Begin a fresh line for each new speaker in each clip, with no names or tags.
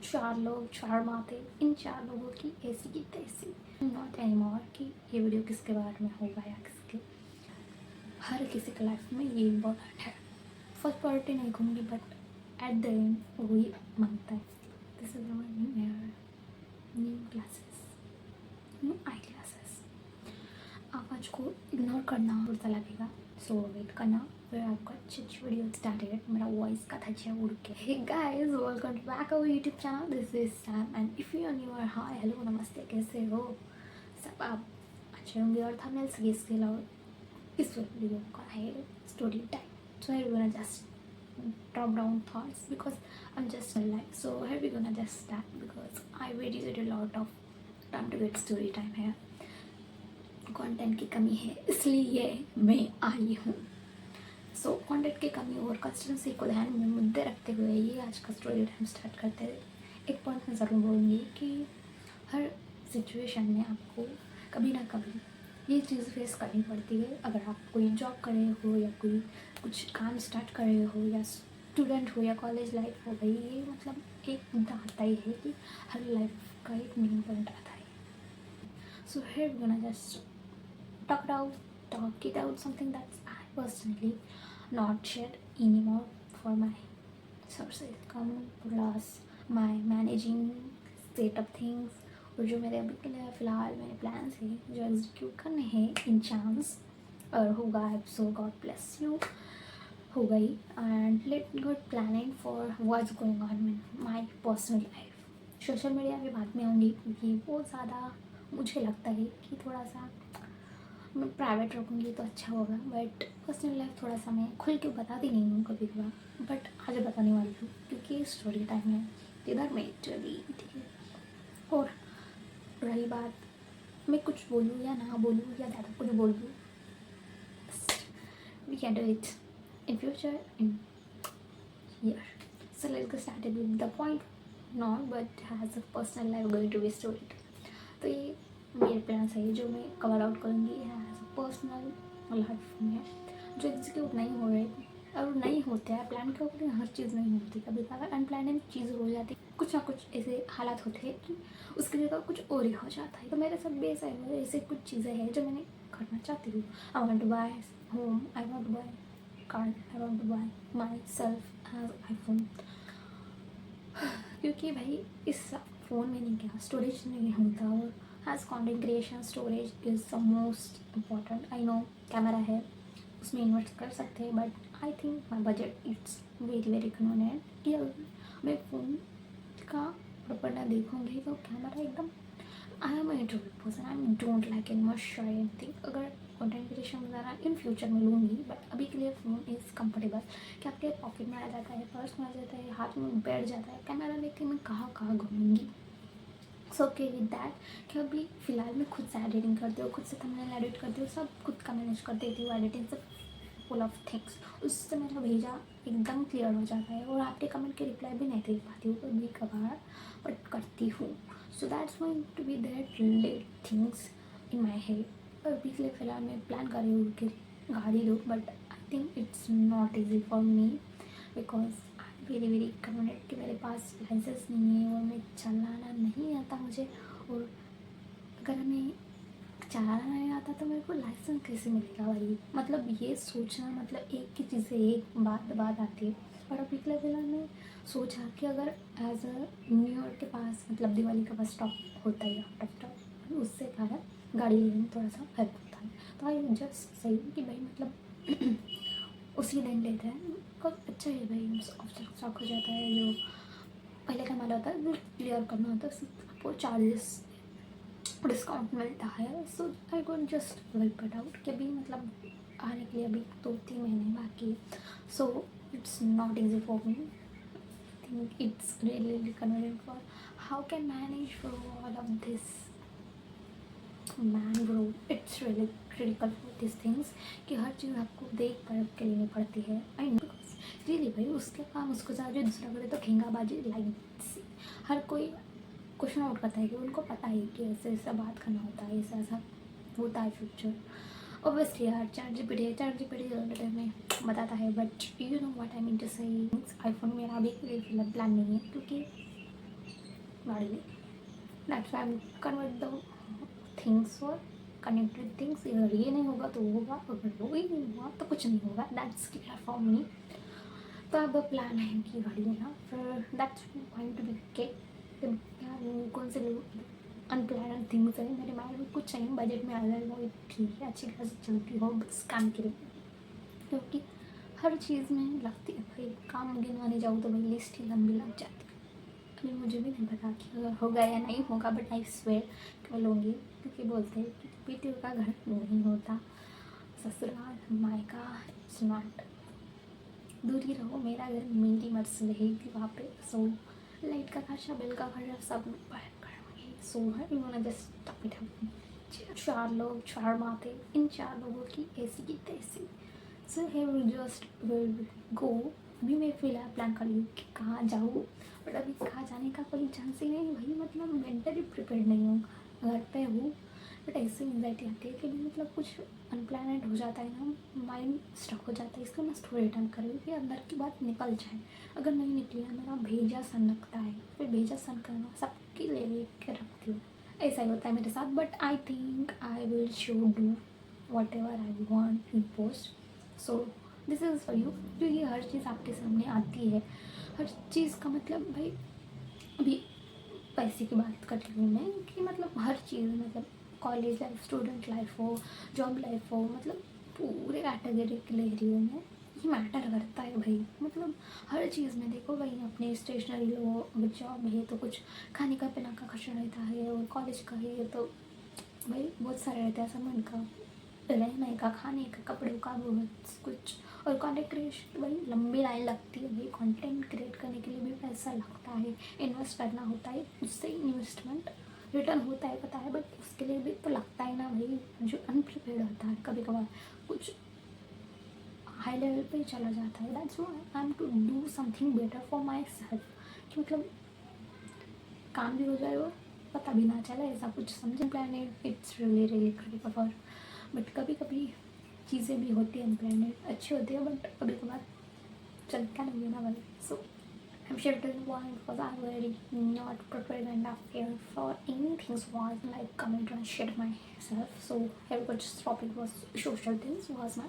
चार लोग, चार बातें, इन चार लोगों की ऐसी की तैसी। नॉट एनीमोर कि ये वीडियो किसके बारे में होगा या किसके। हर किसी के लाइफ में ये इम्पोर्टेंट है। फर्स्ट प्रायोरिटी नहीं कहूँगी बट एट द एंड वही मांगता है। This is our new year, new classes, new I classes. आवाज़ को इग्नोर करना बुरा लगेगा, सो वेट करना फिर आपका अच्छी वीडियो स्टार्टेड। मेरा वॉइस का था उड़ के। Hey guys, welcome to back our YouTube channel. This is Sam and if you are new, hi, hello, नमस्ते, कैसे हो सब आप? अच्छे होंगे और थंबनेल से गेस के लाओ इस वीडियो का है story time. So here we're gonna just drop down thoughts because I'm just alive. So here we're gonna just start because I waited a lot of time to get story time here. Content की कमी है इसलिए मैं आई हूँ। So content की कमी और consistency को ध्यान में मुद्दे रखते हुए ये आज का स्टोरी टाइम स्टार्ट करते हैं। एक पॉइंट मैं ज़रूर बोलूँगी कि हर सिचुएशन में आपको कभी ना कभी ये चीज़ फेस करनी पड़ती है। अगर आप कोई जॉब कर रहे हो या कोई कुछ काम स्टार्ट कर रहे हो या स्टूडेंट हो या कॉलेज लाइफ हो गई, ये मतलब एक मुद्दा आता ही है कि हर लाइफ का एक मेन पॉइंट आता है। So here we gonna just talk it out, something that I personally not shared anymore for my sources come plus my managing state of things। और जो मेरे अभी के लिए फ़िलहाल मेरे प्लान्स हैं जो एग्जीक्यूट करने हैं इन चांस और होगा सो गॉड ब्लेस यू हो गई and let good planning for what's going on in my personal life. Social media की बात में आऊँगी क्योंकि वो ज़्यादा मुझे लगता है कि थोड़ा सा मैं प्राइवेट रखूँगी तो अच्छा होगा, बट पर्सनल लाइफ थोड़ा सा मैं खुल के बताती नहीं हूँ कभी कभार, बट आज बताने वाली हूँ क्योंकि स्टोरी टाइम है इधर में चली। ठीक है, और रही बात मैं कुछ बोलूँ या ना बोलूँ या ज़्यादा कुछ बोल दूँ, we can do it in future in year. So let's get started with the point not but has a personal life going to be story. तो ये मेरे प्लान्स है जो मैं कवर आउट करूँगी एज पर्सनल लाइफ में जो execute नहीं हो रहे और नहीं होते हैं। प्लान के ऊपर हर चीज़ नहीं होती, कभी कभार अनप्लान चीज़ हो जाती, कुछ ना कुछ ऐसे हालात होते हैं कि उसकी जगह कुछ और ही हो जाता है। तो मेरे साथ बेस है ऐसे कुछ चीज़ें हैं जो मैंने करना चाहती हूँ। I want to buy home, I want to buy car, I want to buy myself as iPhone. क्योंकि भाई इस फ़ोन में नहीं क्या स्टोरेज नहीं होता और as content creation storage is the most important. I know camera है उसमें इन्वेस्ट कर सकते हैं but I think my budget it's very very convenient कि अगर मैं फ़ोन का प्रॉपर ना देखूँगी तो कैमरा एकदम I am introvert person, I don't like in much shy anything. अगर कंटेंट क्रिएशन वगैरह इन फ्यूचर में लूँगी बट अभी के लिए फ़ोन इज़ कंफर्टेबल कि आपके पॉकेट में आ जाता है, पर्स में आ जाता है, हाथ में बैठ जाता है। कैमरा लेके मैं कहाँ कहाँ घूमूँगी। सो ओके विद दैट कि अभी फ़िलहाल मैं खुद से एडिटिंग करती हूँ, खुद से थंबनेल एडिट करती हूँ, सब खुद का मैनेज कर देती हूँ। एडिटिंग से फुल ऑफ थिंग्स उससे मेरा भेजा एकदम क्लियर हो जाता है और आपके कमेंट के रिप्लाई भी नहीं दे पाती हूँ कभी कभार बट करती हूँ। So that's going to be that late things in my head. अभी के लिए फ़िलहाल मैं प्लान कर रही हूँ कि गाड़ी लूँ but I think it's not easy for me because very very convenient कि मेरे पास लाइसेंस नहीं है और मैं चलाना नहीं आता मुझे। और अगर हमें चलाना नहीं आता तो मेरे को लाइसेंस कैसे मिलेगा भाई। मतलब ये सोचना मतलब एक की चीज़ से एक बात आती है। और अभी के लिए फिलहाल मैं सोचा कि अगर एज अ न्यू ईयर के पास मतलब दिवाली का बस स्टॉप होता है आउट ऑफ स्टॉप, उससे कारण गाड़ी लेने में थोड़ा सा हेल्प होता है। तो आई जस्ट सही कि भाई मतलब उसी दिन लेते हैं कब अच्छा है भाई, ऑप्शन स्टॉक हो जाता है। जो पहले का हमारा होता है क्लियर करना होता है आपको चार्जेस डिस्काउंट मिलता है। So I don't just work it out कि अभी मतलब आने के लिए अभी 2-3 महीने बाकी। So it's not easy for me, think it's really convenient for how can manage for all of this man bro. It's really critical for this things कि हर चीज़ आपको देख परख के लेनी पड़ती है। आई नो रियली भाई उसके काम उसको जो दूसरा करे तो खेंगाबाजी लाइक हर कोई क्वेश्चन आउट करता है कि उनको पता है कि ऐसे ऐसा बात करना होता है, ऐसा ऐसा होता है फ्यूचर। ऑब्वियसली यार चैट जीपीटी में बताता है but you know what I mean to say. IPhone मेरा अभी फिलहाल प्लान नहीं है क्योंकि गाड़ी लेके। That's why I convert the things और कनेक्ट विद थिंग्स। अगर ये नहीं होगा तो वो होगा, अगर वो ही नहीं हुआ तो कुछ नहीं होगा। That's clear for me. तो अब प्लान है कि गाड़ी लेना, फिर दैट्स गोइंग टू बी के कौन से अनप्लान थिंग्स है मेरे माइंड में, कुछ नहीं बजट में आ जाए वो ठीक है, अच्छी खासी चलती हो बस काम के लिए, क्योंकि हर चीज़ में लगती है भाई। काम गिनवाने जाऊँ तो भाई लिस्ट ही लंबी लग जाती है। अभी मुझे भी नहीं पता कि अगर होगा या नहीं होगा, बट आई स्वेयर कि मैं लूँगी, क्योंकि बोलते हैं कि बेटियों का घर नहीं होता, ससुराल मायका इट्स नॉट। दूर ही रहो, मेरा घर मेरी मर्जी रहेगी वहाँ पे। सो लाइट का खर्चा, बिल का खर्चा सब मैं करूँगी। So I want just top it up. 4 लोग 4 बातें, इन 4 लोगों की ऐसी की तैसी। सो है जस्ट विल गो। अभी मैं फिलहाल प्लान कर रही हूँ कि कहाँ जाऊँ, बट अभी कहाँ जाने का कोई चांस ही नहीं भाई। मतलब मेंटली प्रिपेयर नहीं हूँ, घर पे हूँ, बट ऐसे एंग्जाइटी आती है कि मतलब कुछ अनप्लानड हो जाता है ना, माइंड स्टक हो जाता है। इसलिए मैं स्टोरी टाइम कर रही हूँ कि अंदर की बात निकल जाए। अगर नहीं निकली ना, मेरा भेजा सन लगता है, फिर भेजा सन करना सबके ले के रखती हूँ। ऐसा ही होता है मेरे साथ, but I think I will show do what ever I want in post. So this is for you, क्योंकि हर चीज़ आपके सामने आती है। हर चीज़ का मतलब भाई, अभी पैसे की बात कर रही हूँ मैं कि मतलब हर चीज़, मतलब कॉलेज लाइफ, स्टूडेंट लाइफ हो, जॉब लाइफ हो, मतलब पूरे कैटेगरी के ले रही हूँ मैं। ये मैटर करता है भाई। मतलब हर चीज़ में देखो भाई, अपने स्टेशनरी लो, अगर जॉब है तो कुछ खाने का पीने का खर्चा रहता है, और कॉलेज का है तो भाई बहुत सारे रहते हैं सामान का, रहने का, खाने का, कपड़ों का, बहुत कुछ। और कंटेंट क्रिएशन भाई लंबी लाइन लगती है भाई। कंटेंट क्रिएट करने के लिए भी पैसा लगता है, इन्वेस्ट करना होता है, उससे इन्वेस्टमेंट रिटर्न होता है पता है, बट उसके लिए भी तो लगता है ना भाई। जो अनप्रिपेयर्ड होता है कभी कभार कुछ हाई लेवल पे चला जाता है। That's why I am to do something better for myself, कि मतलब काम भी हो जाए और पता भी ना चले, ऐसा कुछ समझे। Planning it's really really critical for, but कभी कभी चीज़ें भी होती हैं अनप्लानिंग, अच्छी होती है, बट कभी कभार चलता नहीं है ना भाई। सो I'm sure it doesn't want because I'm very not prepared enough here for anything was like comment and share myself. So here which topic was social things was my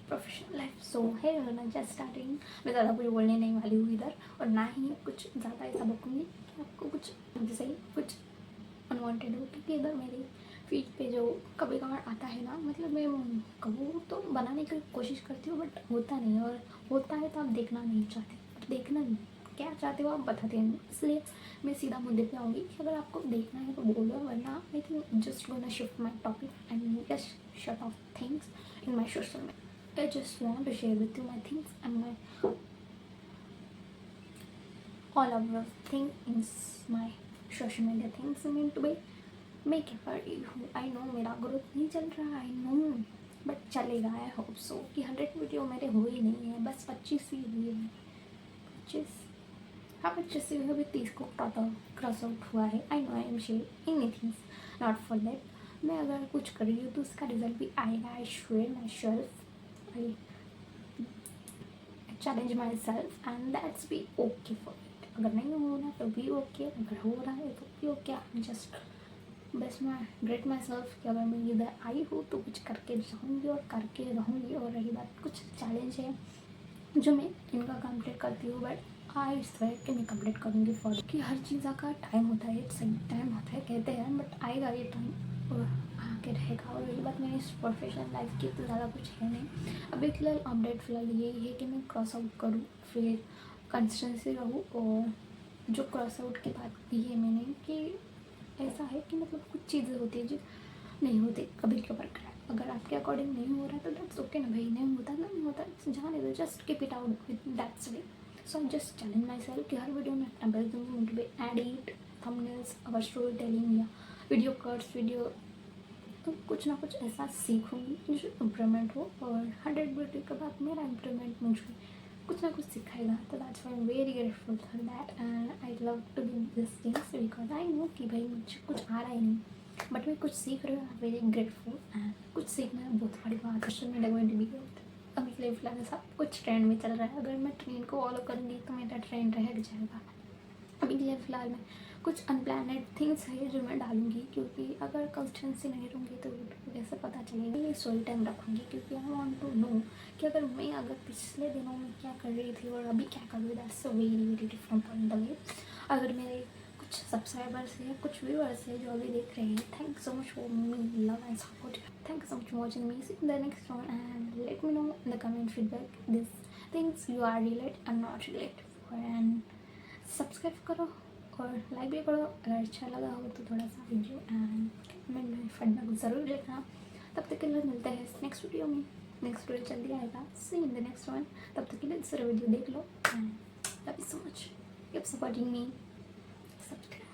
professional life. So है ना, just starting. मैं ज़्यादा कुछ बोलने नहीं वाली हूँ इधर, और ना ही कुछ ज़्यादा ऐसा बकूँगी कि आपको कुछ जैसे ही कुछ अनवांटेड हो, क्योंकि इधर मेरी फीड पे जो कभी कभार आता है ना, मतलब मैं कहूँ तो बनाने की कोशिश करती हूँ, बट होता नहीं, और होता है तो आप देखना नहीं चाहते, बट देखना क्या चाहते हो आप बताते हैं। इसलिए मैं सीधा मुद्दे पे आऊँगी कि अगर आपको देखना है तो बोलो, वरना I think just gonna shift my topic and just shut off things in my social media. I just want to share with you my things and my all of the things in my social media things. I mean to be मैं क्या कर रही हूँ, I know मेरा growth नहीं चल रहा, I know, but चलेगा। आई होप सो कि 100 वीडियो मेरे हो ही नहीं है, बस 25 ही हुई है। 25, हाँ 25 से अभी 30 को क्रॉस आउट हुआ है। I know I am share any things not for that. मैं अगर कुछ कर रही हूँ तो उसका रिजल्ट भी आएगा। I sure my self, I challenge myself and that's be okay for it. अगर नहीं हो रहा तो भी ओके, अगर हो रहा है तो भी okay. I just best my great my self कि अगर मैं इधर आई हूँ तो कुछ करके जाऊँगी और करके रहूँगी। और रही बात कुछ चैलेंज है जो मैं इनका कंप्लीट करती हूँ, बट आई स्वेयर कि मैं कंप्लीट करूँगी फॉर, कि हर चीज़ का टाइम होता है, सही टाइम होता है कहते हैं, बट आएगा ये टाइम और आके रहेगा। और यही बात मेरी प्रोफेशनल लाइफ की तो ज़्यादा कुछ है नहीं। अभी फिलहाल अपडेट फिलहाल यही है कि मैं क्रॉस आउट करूँ, फिर कंसिस्टेंसी रहूँ। और जो क्रॉस आउट की बात की है मैंने कि ऐसा है कि मतलब कुछ चीज़ें होती है जो नहीं होती कभी कभार। अगर आपके अकॉर्डिंग नहीं हो रहा है तो दैट्स ओके ना भाई, नहीं होता ना, नहीं होता जाने दो, just keep it out with that's way. So I just challenge my self कि हर वीडियो में अपना बेल दूँगी, मुझे एडिट थंबनेल्स और स्टोरी टेलिंग या वीडियो कट्स वीडियो, तो कुछ ना कुछ ऐसा सीखूँगी जो इम्प्रूवमेंट हो। और 100 वीडियो के बाद मेरा इम्प्रूवमेंट मुझे कुछ ना कुछ सिखाएगा। तो that's why am very grateful for that and I love to do this things because I know कि भाई मुझे कुछ आ रहा ही नहीं, बट मैं कुछ सीख रही हूँ। वेरी ग्रेटफुल एंड कुछ सीखना बहुत बड़ी बात है। Social media going to be growth. अभी फिलहाल सब कुछ ट्रेंड में चल रहा है, अगर मैं ट्रेंड को फॉलो करूँगी तो मेरा ट्रेंड रह जाएगा। अभी के लिए फ़िलहाल मैं कुछ अनप्लानड थिंग्स है जो मैं डालूँगी, क्योंकि अगर कंसिस्टेंसी नहीं रहूँगी तो यूट्यूब को कैसे पता चलेगा। ये स्टोरी टाइम रखूँगी क्योंकि आई वांट टू नो कि अगर पिछले दिनों में क्या कर रही थी और अभी क्या कर रही हूँ, that's so very very different point the way. अगर मेरे कुछ सब्सक्राइबर्स हैं, कुछ व्यूअर्स हैं जो अभी देख रहे हैं, thank so much for me love and support, thank so much for watching me. See in the next one and let me know in the comment feedback this things you are relate and not relate and subscribe करो और like भी करो अगर अच्छा लगा हो तो थोड़ा सा वीडियो एंड कमेंट में फीडबैक ज़रूर लिखना। तब तक के लिए मिलते हैं नेक्स्ट वीडियो में। नेक्स्ट वीडियो जल्दी आएगा, see in the next one. तब तक के लिए दूसरा वीडियो देख लो and love you so much, keep supporting me, subscribe.